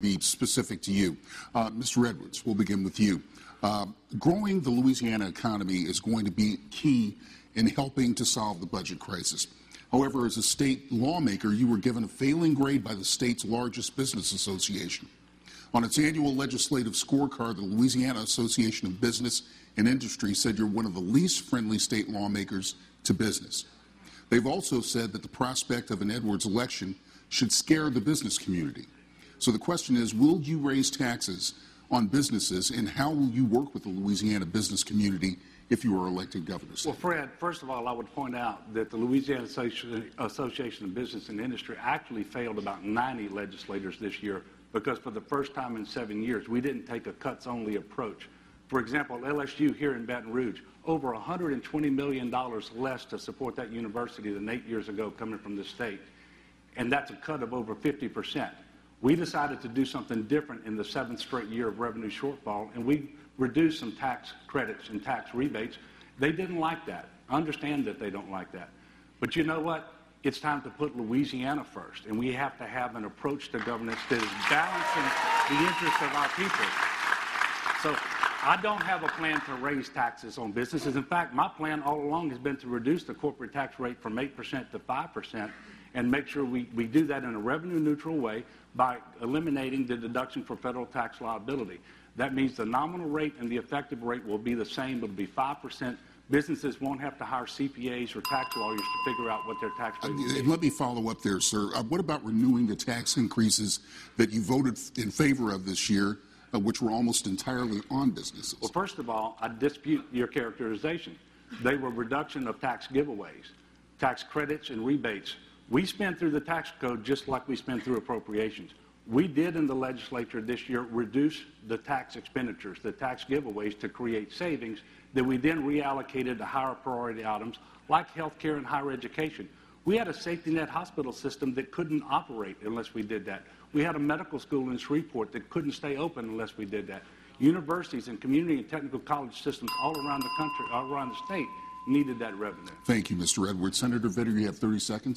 be specific to you. Mr. Edwards, we'll begin with you. Growing the Louisiana economy is going to be key in helping to solve the budget crisis. However, as a state lawmaker, you were given a failing grade by the state's largest business association. On its annual legislative scorecard, the Louisiana Association of Business and Industry said you're one of the least friendly state lawmakers to business. They've also said that the prospect of an Edwards election should scare the business community. So the question is, will you raise taxes on businesses, and how will you work with the Louisiana business community if you are elected governor? Well, Fred, first of all, I would point out that the Louisiana Association of Business and Industry actually failed about 90 legislators this year because for the first time in 7 years, we didn't take a cuts-only approach. For example, LSU here in Baton Rouge, over $120 million less to support that university than 8 years ago coming from the state, and that's a cut of over 50%. We decided to do something different in the 7th straight year of revenue shortfall, and we reduced some tax credits and tax rebates. They didn't like that. I understand that they don't like that. But you know what? It's time to put Louisiana first, and we have to have an approach to governance that is balancing the interests of our people. So I don't have a plan to raise taxes on businesses. In fact, my plan all along has been to reduce the corporate tax rate from 8% to 5%, and make sure we do that in a revenue-neutral way by eliminating the deduction for federal tax liability. That means the nominal rate and the effective rate will be the same. It'll be 5%. Businesses won't have to hire CPAs or tax lawyers to figure out what their tax rate will be. Let me follow up there, sir. What about renewing the tax increases that you voted in favor of this year, which were almost entirely on businesses? Well, first of all, I dispute your characterization. They were reduction of tax giveaways, tax credits, and rebates. We spend through the tax code just like we spend through appropriations. We did in the legislature this year reduce the tax expenditures, the tax giveaways, to create savings that we then reallocated to higher priority items like health care and higher education. We had a safety net hospital system that couldn't operate unless we did that. We had a medical school in Shreveport that couldn't stay open unless we did that. Universities and community and technical college systems all around the country, all around the state, needed that revenue. Thank you, Mr. Edwards. Senator Vitter, you have 30 seconds.